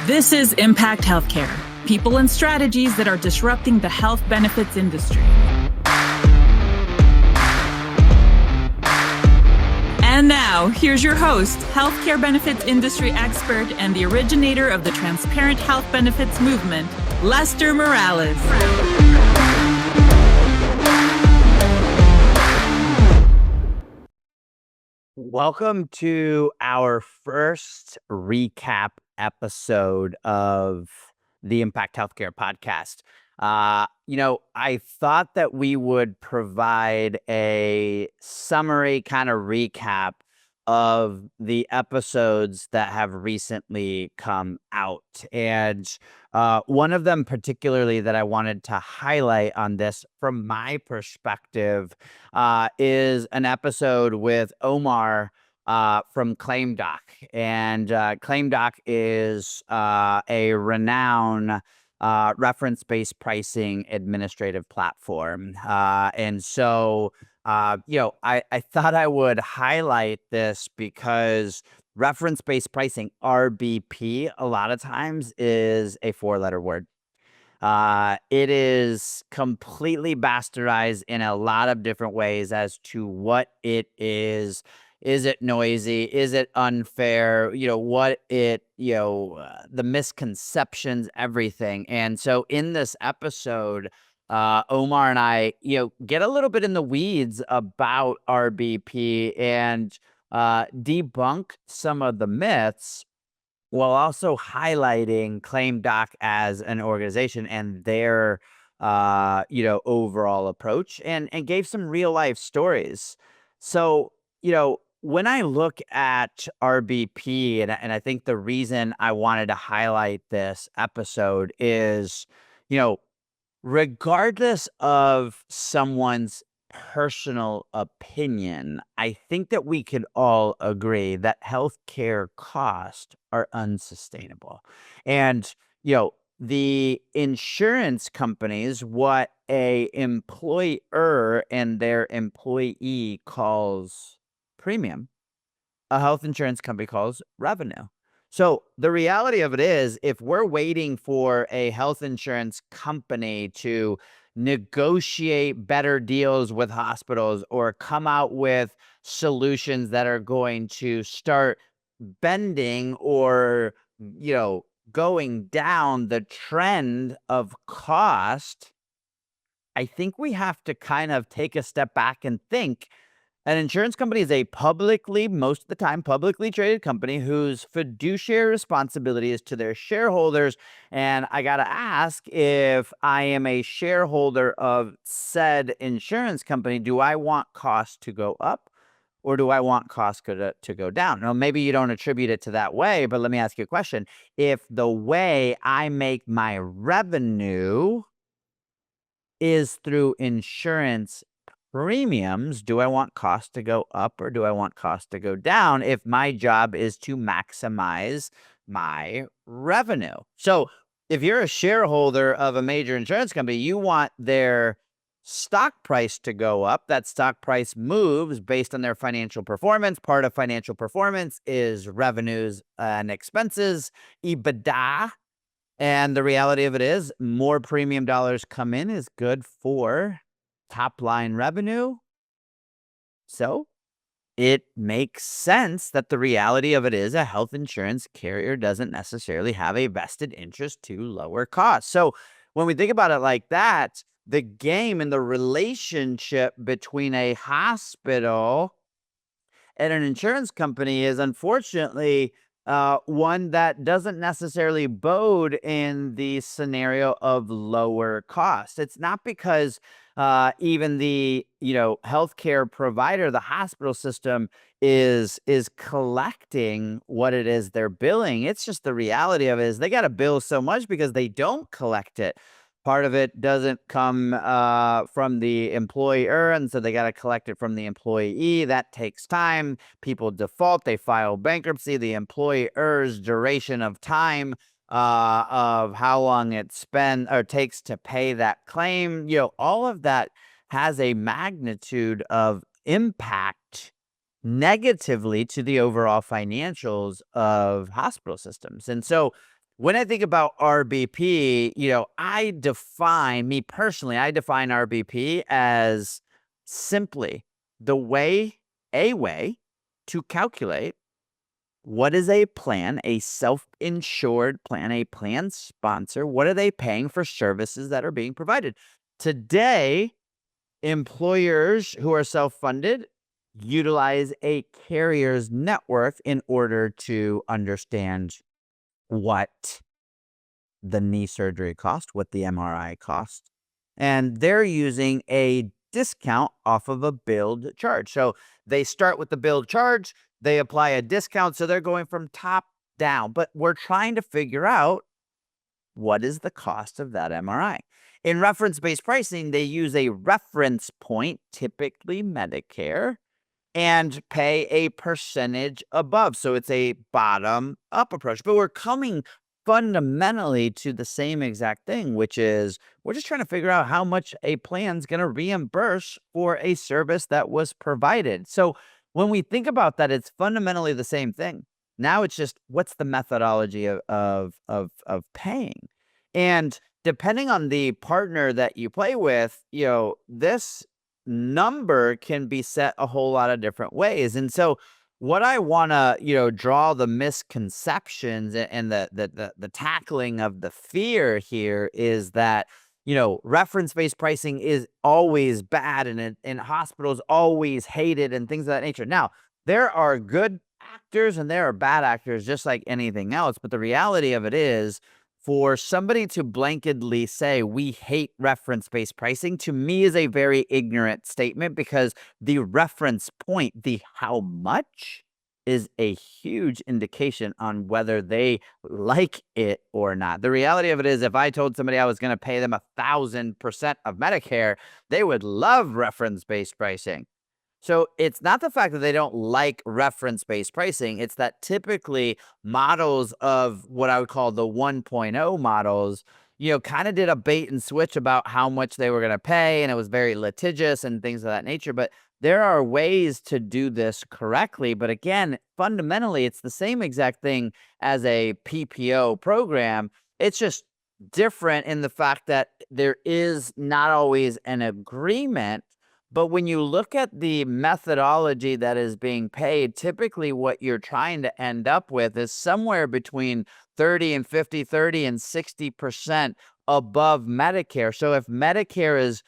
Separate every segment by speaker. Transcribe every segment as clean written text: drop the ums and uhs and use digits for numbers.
Speaker 1: This is Impact Healthcare, people and strategies that are disrupting the health benefits industry. And now, here's your host, healthcare benefits industry expert and the originator of the transparent health benefits movement, Lester Morales.
Speaker 2: Welcome to our first recap episode of the Impact Healthcare podcast. I thought that we would provide a summary kind of recap of the episodes that have recently come out. And one of them particularly that I wanted to highlight on this from my perspective is an episode with Omar from ClaimDoc. And ClaimDoc is a renowned reference-based pricing administrative platform. And so, I thought I would highlight this because reference-based pricing, RBP, a lot of times is a four-letter word. It is completely bastardized in a lot of different ways as to what it is. Is it noisy? Is it unfair? The misconceptions, everything. And so in this episode, Omar and I, get a little bit in the weeds about RBP and debunk some of the myths while also highlighting ClaimDoc as an organization and their, overall approach and gave some real life stories. So, when I look at RBP, and I think the reason I wanted to highlight this episode is, regardless of someone's personal opinion, I think that we could all agree that healthcare costs are unsustainable. And, the insurance companies, what a employer and their employee calls premium, a health insurance company calls revenue. So the reality of it is, if we're waiting for a health insurance company to negotiate better deals with hospitals or come out with solutions that are going to start bending or, going down the trend of cost, I think we have to kind of take a step back and think. An insurance company is a most of the time, publicly traded company whose fiduciary responsibility is to their shareholders. And I got to ask, if I am a shareholder of said insurance company, do I want costs to go up or do I want costs to go down? Now, maybe you don't attribute it to that way, but let me ask you a question. If the way I make my revenue is through insurance premiums, do I want costs to go up or do I want costs to go down if my job is to maximize my revenue? So if you're a shareholder of a major insurance company, you want their stock price to go up. That stock price moves based on their financial performance. Part of financial performance is revenues and expenses, EBITDA. And the reality of it is, more premium dollars come in is good for top line revenue. So it makes sense that the reality of it is a health insurance carrier doesn't necessarily have a vested interest to lower costs. So when we think about it like that, the game and the relationship between a hospital and an insurance company is unfortunately one that doesn't necessarily bode in the scenario of lower costs. It's not because even the healthcare provider, the hospital system, is collecting what it is they're billing. It's just the reality of it is they got to bill so much because they don't collect it. Part of it doesn't come from the employer, and so they got to collect it from the employee. That takes time. People default. They file bankruptcy. The employer's duration of time of how long it takes to pay that claim, all of that has a magnitude of impact negatively to the overall financials of hospital systems. And so When I think about RBP, me personally, I define RBP as simply a way to calculate what is a plan, a self-insured plan, a plan sponsor, what are they paying for services that are being provided? Today, employers who are self-funded utilize a carrier's network in order to understand what the knee surgery cost, what the MRI cost, and they're using a discount off of a billed charge. So they start with the billed charge, they apply a discount, so they're going from top down. But we're trying to figure out what is the cost of that MRI. In reference-based pricing, they use a reference point, typically Medicare, and pay a percentage above. So it's a bottom up approach. But we're coming fundamentally to the same exact thing, which is we're just trying to figure out how much a plan's going to reimburse for a service that was provided. So when we think about that, it's fundamentally the same thing. Now it's just what's the methodology of paying. And depending on the partner that you play with, this number can be set a whole lot of different ways. And so what I want to, draw the misconceptions and the tackling of the fear here is that, reference-based pricing is always bad and hospitals always hate it and things of that nature. Now, there are good actors and there are bad actors just like anything else. But the reality of it is, for somebody to blanketly say we hate reference-based pricing, to me is a very ignorant statement, because the reference point, the how much, is a huge indication on whether they like it or not. The reality of it is, if I told somebody I was going to pay them 1,000% of Medicare, they would love reference-based pricing. So it's not the fact that they don't like reference-based pricing. It's that typically models of what I would call the 1.0 models, kind of did a bait and switch about how much they were going to pay, and it was very litigious and things of that nature. But there are ways to do this correctly. But again, fundamentally, it's the same exact thing as a PPO program. It's just different in the fact that there is not always an agreement. But when you look at the methodology that is being paid, typically what you're trying to end up with is somewhere between 30 and 50, 30 and 60% above Medicare. So if Medicare is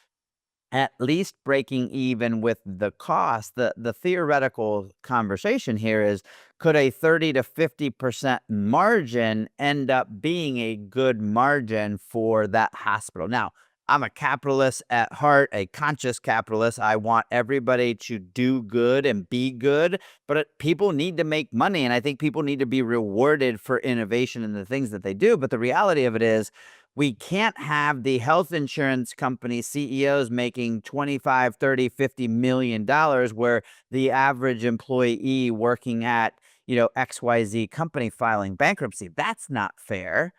Speaker 2: at least breaking even with the cost, the theoretical conversation here is, could a 30 to 50% margin end up being a good margin for that hospital? Now, I'm a capitalist at heart, a conscious capitalist. I want everybody to do good and be good, but people need to make money, and I think people need to be rewarded for innovation in the things that they do. But the reality of it is, we can't have the health insurance company CEOs making 25, 30, 50 million dollars, where the average employee working at, XYZ company filing bankruptcy. That's not fair.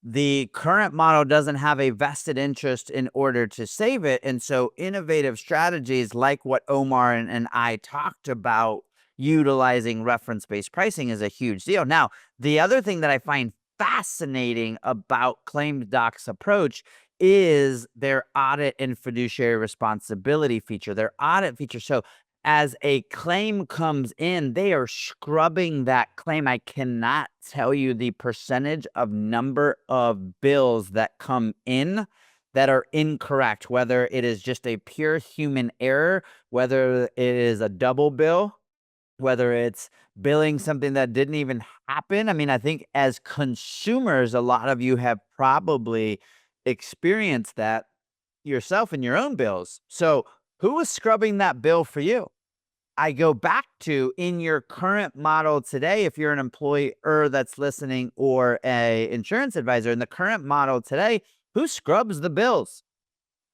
Speaker 2: The current model doesn't have a vested interest in order to save it. And so innovative strategies like what Omar and I talked about, utilizing reference-based pricing, is a huge deal. Now, the other thing that I find fascinating about ClaimsDoc's approach is their audit and fiduciary responsibility feature, their audit feature. So as a claim comes in, they are scrubbing that claim. I cannot tell you the percentage of number of bills that come in that are incorrect, whether it is just a pure human error, whether it is a double bill, whether it's billing something that didn't even happen. I mean, I think as consumers, a lot of you have probably experienced that yourself in your own bills. So who is scrubbing that bill for you? I go back to, in your current model today, if you're an employer that's listening or a insurance advisor, in the current model today, who scrubs the bills?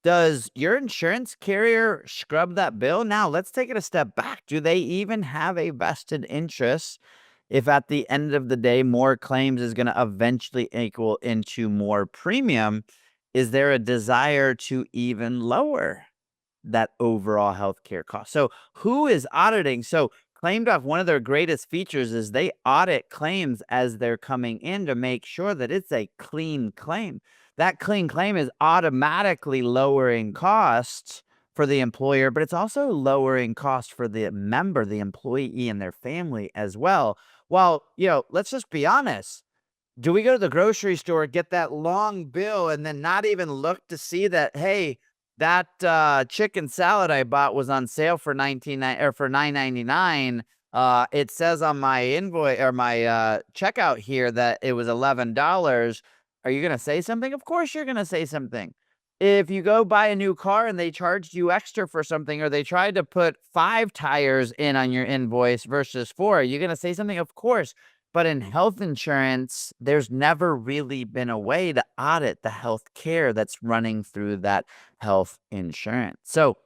Speaker 2: Does your insurance carrier scrub that bill? Now, let's take it a step back. Do they even have a vested interest if at the end of the day, more claims is going to eventually equal into more premium? Is there a desire to even lower that overall healthcare cost? So who is auditing? So ClaimDoc, one of their greatest features is they audit claims as they're coming in to make sure that it's a clean claim. That clean claim is automatically lowering costs for the employer, but it's also lowering costs for the member, the employee, and their family as well. Well, let's just be honest. Do we go to the grocery store, get that long bill, and then not even look to see that, hey, that chicken salad I bought was on sale for $9.99. It says on my invoice or my checkout here that it was $11. Are you gonna say something? Of course you're gonna say something. If you go buy a new car and they charged you extra for something, or they tried to put 5 tires in on your invoice versus 4, are you gonna say something? Of course. But in health insurance, there's never really been a way to audit the health care that's running through that health insurance. So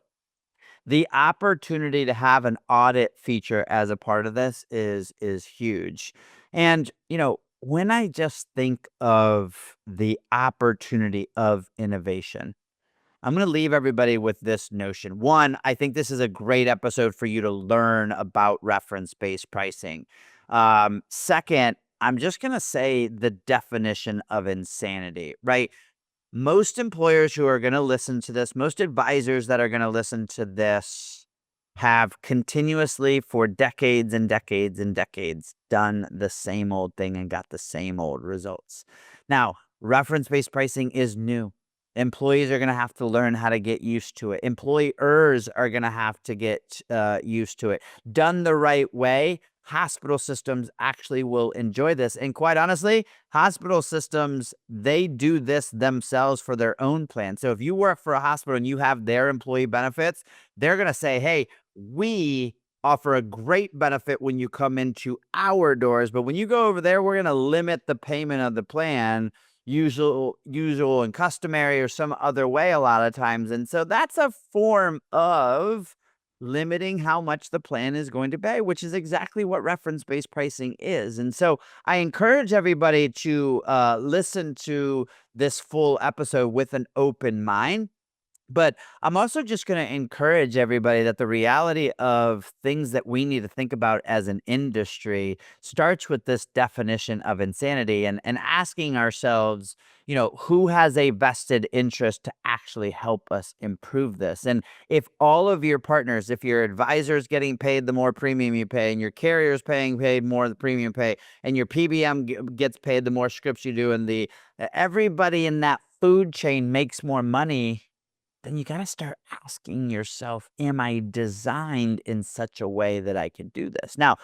Speaker 2: the opportunity to have an audit feature as a part of this is huge. And, when I just think of the opportunity of innovation, I'm going to leave everybody with this notion. One, I think this is a great episode for you to learn about reference-based pricing. Second, I'm just going to say the definition of insanity, right? Most employers who are going to listen to this, most advisors that are going to listen to this have continuously for decades and decades and decades done the same old thing and got the same old results. Now, reference-based pricing is new. Employees are going to have to learn how to get used to it. Employers are going to have to get used to it. Done the right way, hospital systems actually will enjoy this. And quite honestly, hospital systems, they do this themselves for their own plan. So if you work for a hospital and you have their employee benefits, they're going to say, hey, we offer a great benefit when you come into our doors, but when you go over there, we're going to limit the payment of the plan, usual and customary or some other way a lot of times. And so that's a form of limiting how much the plan is going to pay, which is exactly what reference-based pricing is. And so I encourage everybody to listen to this full episode with an open mind. But I'm also just going to encourage everybody that the reality of things that we need to think about as an industry starts with this definition of insanity and asking ourselves, who has a vested interest to actually help us improve this? And if all of your partners, if your advisor's getting paid the more premium you pay, and your carrier's paid more the premium pay, and your PBM gets paid the more scripts you do, and everybody in that food chain makes more money, then you got to start asking yourself, am I designed in such a way that I can do this? Now,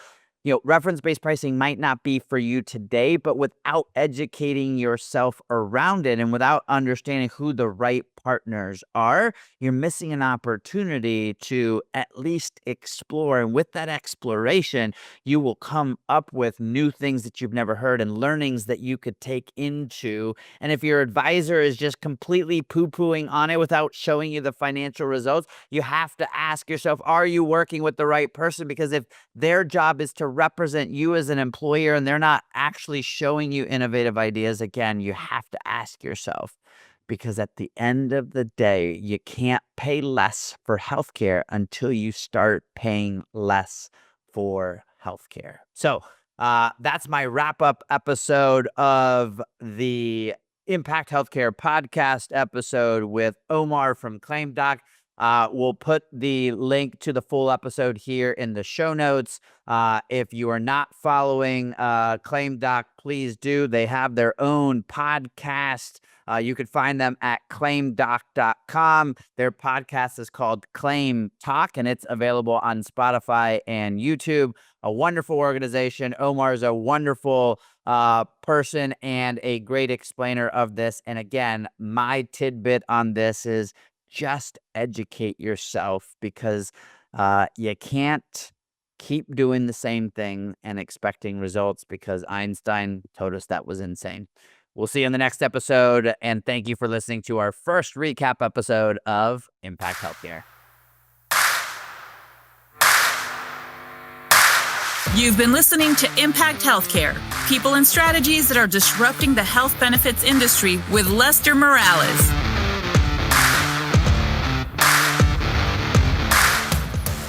Speaker 2: reference-based pricing might not be for you today, but without educating yourself around it and without understanding who the right partners are, you're missing an opportunity to at least explore. And with that exploration, you will come up with new things that you've never heard and learnings that you could take into. And if your advisor is just completely poo-pooing on it without showing you the financial results, you have to ask yourself, are you working with the right person? Because if their job is to represent you as an employer and they're not actually showing you innovative ideas, again, you have to ask yourself, because at the end of the day, you can't pay less for healthcare until you start paying less for healthcare. So that's my wrap-up episode of the Impact Healthcare podcast episode with Omar from ClaimDoc. We'll put the link to the full episode here in the show notes. If you are not following ClaimDoc, please do. They have their own podcast. You can find them at claimdoc.com. Their podcast is called Claim Talk, and it's available on Spotify and YouTube. A wonderful organization. Omar is a wonderful person and a great explainer of this. And again, my tidbit on this is just educate yourself, because you can't keep doing the same thing and expecting results, because Einstein told us that was insane. We'll see you in the next episode, and thank you for listening to our first recap episode of Impact Healthcare.
Speaker 1: You've been listening to Impact Healthcare, people and strategies that are disrupting the health benefits industry with Lester Morales.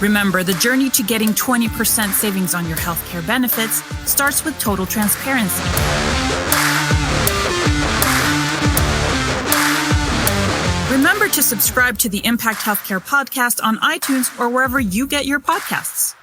Speaker 1: Remember, the journey to getting 20% savings on your healthcare benefits starts with total transparency. Remember to subscribe to the Impact Healthcare podcast on iTunes or wherever you get your podcasts.